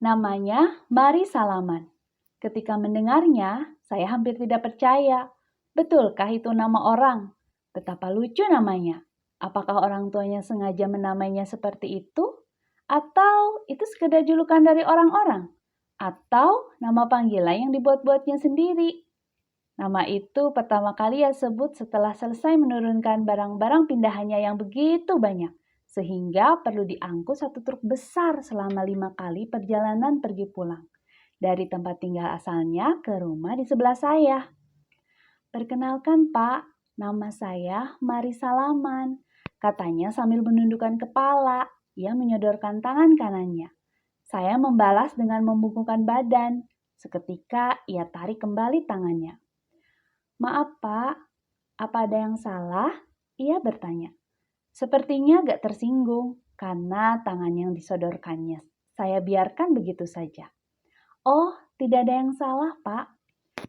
Namanya Mari Salaman. Ketika mendengarnya, saya hampir tidak percaya. Betulkah itu nama orang? Betapa lucu namanya. Apakah orang tuanya sengaja menamainya seperti itu? Atau itu sekedar julukan dari orang-orang? Atau nama panggilan yang dibuat-buatnya sendiri? Nama itu pertama kali ia sebut setelah selesai menurunkan barang-barang pindahannya yang begitu banyak, sehingga perlu diangkut satu truk besar selama 5 kali perjalanan pergi pulang, dari tempat tinggal asalnya ke rumah di sebelah saya. "Perkenalkan Pak, nama saya Mari Salaman," katanya sambil menundukkan kepala. Ia menyodorkan tangan kanannya. Saya membalas dengan membungkukkan badan. Seketika ia tarik kembali tangannya. "Maaf Pak, apa ada yang salah?" Ia bertanya. Sepertinya agak tersinggung karena tangan yang disodorkannya. Saya biarkan begitu saja. "Oh, tidak ada yang salah Pak.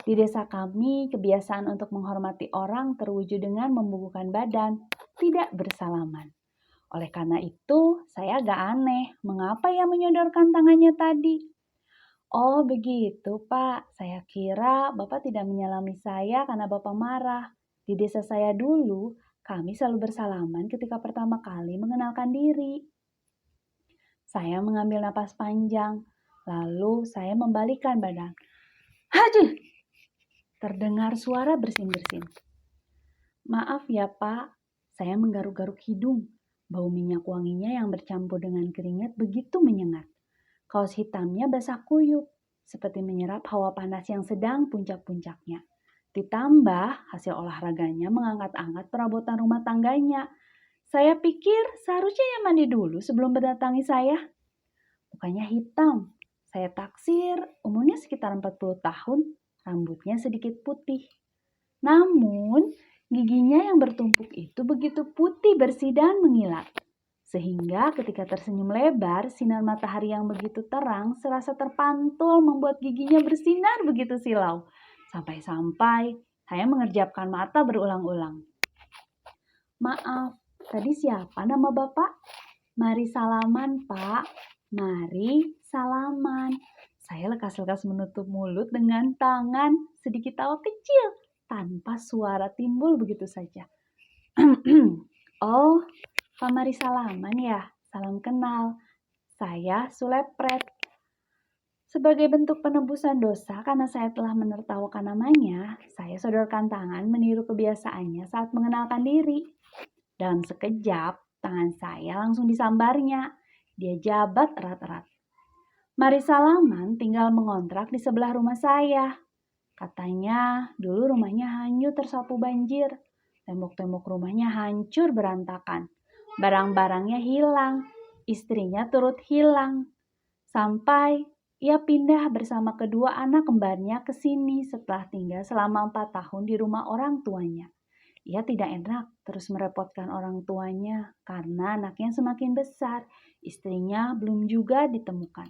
Di desa kami, kebiasaan untuk menghormati orang terwujud dengan membungkukkan badan, tidak bersalaman. Oleh karena itu, saya agak aneh mengapa ia menyodorkan tangannya tadi." "Oh begitu Pak, saya kira Bapak tidak menyalami saya karena Bapak marah. Di desa saya dulu, kami selalu bersalaman ketika pertama kali mengenalkan diri." Saya mengambil napas panjang, lalu saya membalikkan badan. "Haji!" Terdengar suara bersin-bersin. "Maaf ya Pak," saya menggaruk-garuk hidung. Bau minyak wanginya yang bercampur dengan keringat begitu menyengat. Kaos hitamnya basah kuyup, seperti menyerap hawa panas yang sedang puncak-puncaknya. Ditambah hasil olahraganya mengangkat-angkat perabotan rumah tangganya. Saya pikir seharusnya ia mandi dulu sebelum mendatangi saya. Mukanya hitam. Saya taksir umurnya sekitar 40 tahun, rambutnya sedikit putih. Namun, giginya yang bertumpuk itu begitu putih bersih dan mengilat. Sehingga ketika tersenyum lebar, sinar matahari yang begitu terang serasa terpantul membuat giginya bersinar begitu silau. Sampai-sampai saya mengerjapkan mata berulang-ulang. "Maaf, tadi siapa nama Bapak?" "Mari Salaman, Pak. Mari Salaman." Saya lekas-lekas menutup mulut dengan tangan, sedikit tawa kecil, tanpa suara timbul begitu saja. "Oh, Pak Mari Salaman ya, salam kenal. Saya Sulepret." Sebagai bentuk penebusan dosa karena saya telah menertawakan namanya, saya sodorkan tangan meniru kebiasaannya saat mengenalkan diri. Dalam sekejap, tangan saya langsung disambarnya. Dia jabat erat-erat. "Mari Salaman tinggal mengontrak di sebelah rumah saya," katanya. Dulu rumahnya hanyut tersapu banjir. Tembok-tembok rumahnya hancur berantakan. Barang-barangnya hilang, istrinya turut hilang. Sampai ia pindah bersama kedua anak kembarnya ke sini setelah tinggal selama 4 tahun di rumah orang tuanya. Ia tidak enak terus merepotkan orang tuanya karena anaknya semakin besar, istrinya belum juga ditemukan.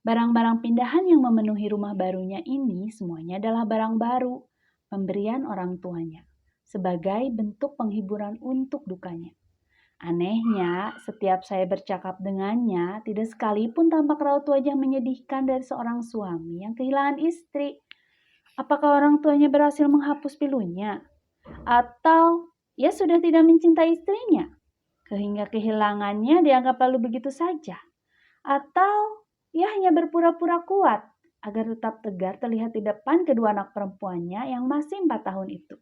Barang-barang pindahan yang memenuhi rumah barunya ini semuanya adalah barang baru, pemberian orang tuanya, sebagai bentuk penghiburan untuk dukanya. Anehnya, setiap saya bercakap dengannya, tidak sekalipun tampak raut wajah menyedihkan dari seorang suami yang kehilangan istri. Apakah orang tuanya berhasil menghapus pilunya? Atau ia sudah tidak mencintai istrinya, sehingga kehilangannya dianggap lalu begitu saja? Atau ia hanya berpura-pura kuat agar tetap tegar terlihat di depan kedua anak perempuannya yang masih 4 tahun itu?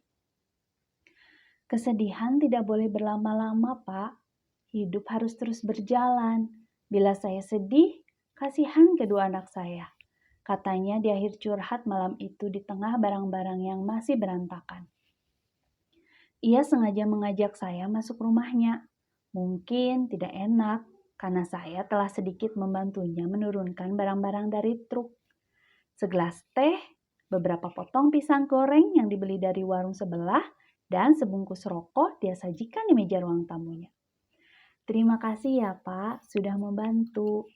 Kesedihan tidak boleh berlama-lama, Pak. Hidup harus terus berjalan. Bila saya sedih, kasihan kedua anak saya, katanya di akhir curhat malam itu di tengah barang-barang yang masih berantakan. Ia sengaja mengajak saya masuk rumahnya. Mungkin tidak enak karena saya telah sedikit membantunya menurunkan barang-barang dari truk. Segelas teh, beberapa potong pisang goreng yang dibeli dari warung sebelah, dan sebungkus rokok dia sajikan di meja ruang tamunya. "Terima kasih ya Pak, sudah membantu."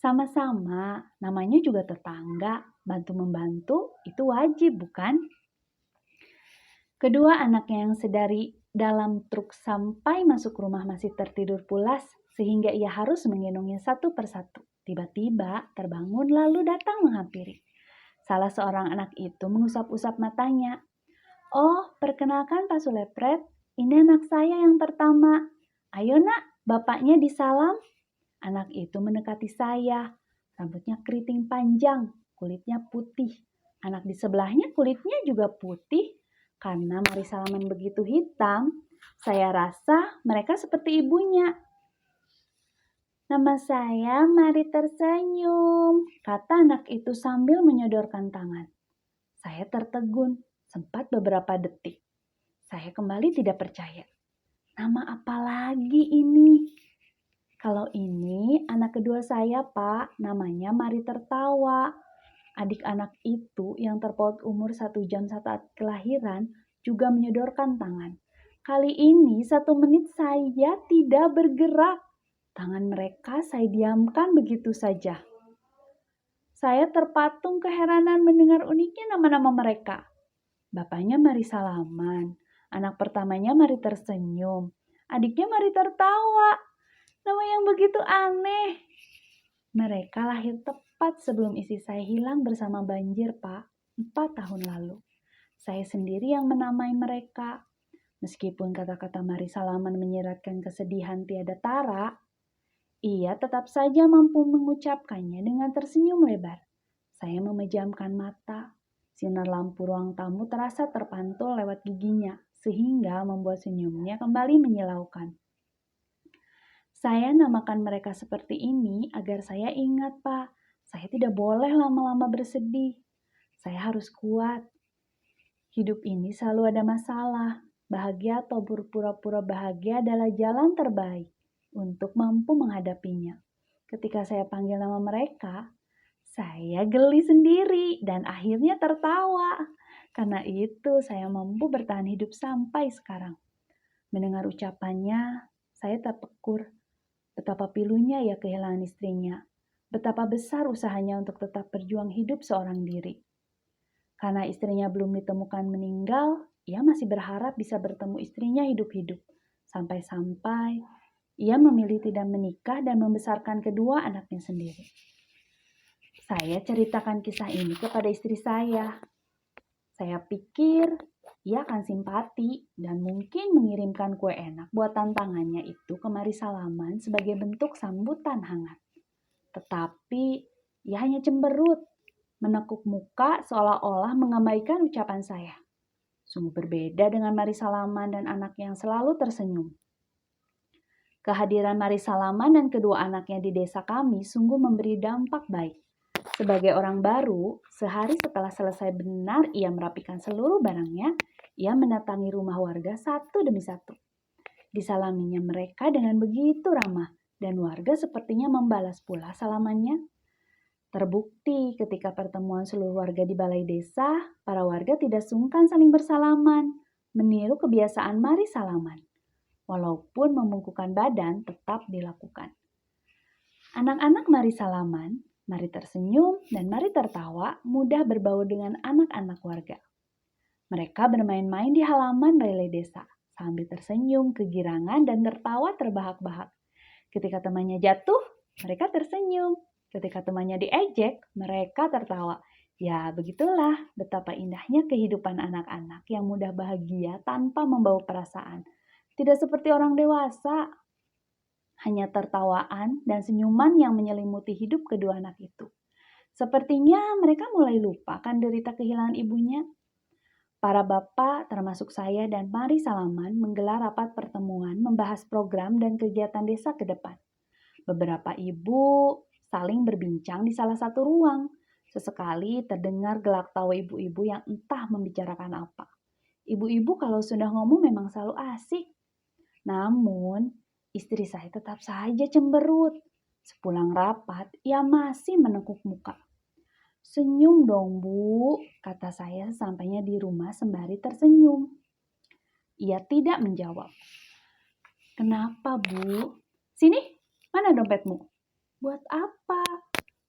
"Sama-sama, namanya juga tetangga, bantu-membantu itu wajib bukan?" Kedua anaknya yang sedari dalam truk sampai masuk rumah masih tertidur pulas, sehingga ia harus menggendongnya satu persatu. Tiba-tiba terbangun lalu datang menghampiri. Salah seorang anak itu mengusap-usap matanya. "Oh, perkenalkan Pak Sulepret, ini anak saya yang pertama. Ayo nak, bapaknya disalam." Anak itu mendekati saya. Rambutnya keriting panjang, kulitnya putih. Anak di sebelahnya kulitnya juga putih. Karena mari salaman begitu hitam, saya rasa mereka seperti ibunya. "Nama saya Mari Tersenyum," kata anak itu sambil menyodorkan tangan. Saya tertegun, sempat beberapa detik. Saya kembali tidak percaya. Nama apa lagi ini? "Kalau ini anak kedua saya, Pak. Namanya Mari Tertawa." Adik anak itu yang terpaut umur 1 jam saat kelahiran juga menyodorkan tangan. Kali ini 1 menit saya tidak bergerak. Tangan mereka saya diamkan begitu saja. Saya terpatung keheranan mendengar uniknya nama-nama mereka. Bapaknya Mari Salaman, anak pertamanya Mari Tersenyum, adiknya Mari Tertawa. Nama yang begitu aneh. Mereka lahir tepat sebelum istri saya hilang bersama banjir, Pak, 4 tahun lalu. Saya sendiri yang menamai mereka. Meskipun kata-kata Mari Salaman menyiratkan kesedihan tiada tara, ia tetap saja mampu mengucapkannya dengan tersenyum lebar. Saya memejamkan mata. Sinar lampu ruang tamu terasa terpantul lewat giginya, sehingga membuat senyumnya kembali menyilaukan. Saya namakan mereka seperti ini agar saya ingat, Pak. Saya tidak boleh lama-lama bersedih. Saya harus kuat. Hidup ini selalu ada masalah. Bahagia atau berpura-pura bahagia adalah jalan terbaik untuk mampu menghadapinya. Ketika saya panggil nama mereka, saya geli sendiri dan akhirnya tertawa. Karena itu saya mampu bertahan hidup sampai sekarang. Mendengar ucapannya, saya terpekur. Betapa pilunya ia kehilangan istrinya. Betapa besar usahanya untuk tetap berjuang hidup seorang diri. Karena istrinya belum ditemukan meninggal, ia masih berharap bisa bertemu istrinya hidup-hidup. Sampai-sampai ia memilih tidak menikah dan membesarkan kedua anaknya sendiri. Saya ceritakan kisah ini kepada istri saya. Saya pikir ia akan simpati dan mungkin mengirimkan kue enak buatan tangannya itu ke Mari Salaman sebagai bentuk sambutan hangat. Tetapi ia hanya cemberut, menekuk muka seolah-olah mengabaikan ucapan saya. Sungguh berbeda dengan Mari Salaman dan anaknya yang selalu tersenyum. Kehadiran Mari Salaman dan kedua anaknya di desa kami sungguh memberi dampak baik. Sebagai orang baru, sehari setelah selesai benar ia merapikan seluruh barangnya, ia mendatangi rumah warga satu demi satu. Disalaminya mereka dengan begitu ramah, dan warga sepertinya membalas pula salamannya. Terbukti ketika pertemuan seluruh warga di balai desa, para warga tidak sungkan saling bersalaman, meniru kebiasaan Mari Salaman. Walaupun membungkukkan badan tetap dilakukan. Anak-anak Mari Salaman, Mari Tersenyum, dan Mari Tertawa mudah berbaur dengan anak-anak warga. Mereka bermain-main di halaman balai desa, sambil tersenyum, kegirangan, dan tertawa terbahak-bahak. Ketika temannya jatuh, mereka tersenyum. Ketika temannya diejek, mereka tertawa. Ya, begitulah betapa indahnya kehidupan anak-anak yang mudah bahagia tanpa membawa perasaan. Tidak seperti orang dewasa. Hanya tertawaan dan senyuman yang menyelimuti hidup kedua anak itu. Sepertinya mereka mulai lupa akan derita kehilangan ibunya. Para bapak, termasuk saya dan Mari Salaman, menggelar rapat pertemuan membahas program dan kegiatan desa ke depan. Beberapa ibu saling berbincang di salah satu ruang. Sesekali terdengar gelak tawa ibu-ibu yang entah membicarakan apa. Ibu-ibu kalau sudah ngomong memang selalu asik. Namun, istri saya tetap saja cemberut. Sepulang rapat, ia masih menekuk muka. "Senyum dong, Bu," kata saya sampainya di rumah sembari tersenyum. Ia tidak menjawab. "Kenapa, Bu?" "Sini, mana dompetmu?" "Buat apa?"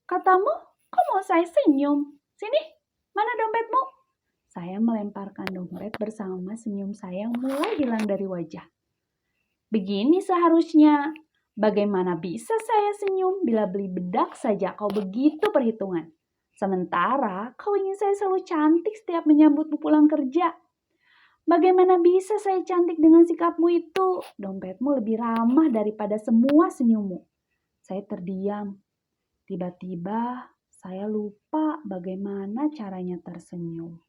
"Katamu, kok mau saya senyum? Sini, mana dompetmu?" Saya melemparkan dompet bersama senyum saya yang mulai hilang dari wajah. "Begini seharusnya. Bagaimana bisa saya senyum bila beli bedak saja kau begitu perhitungan? Sementara kau ingin saya selalu cantik setiap menyambutmu pulang kerja. Bagaimana bisa saya cantik dengan sikapmu itu? Dompetmu lebih ramah daripada semua senyummu. Saya terdiam. Tiba-tiba saya lupa bagaimana caranya tersenyum.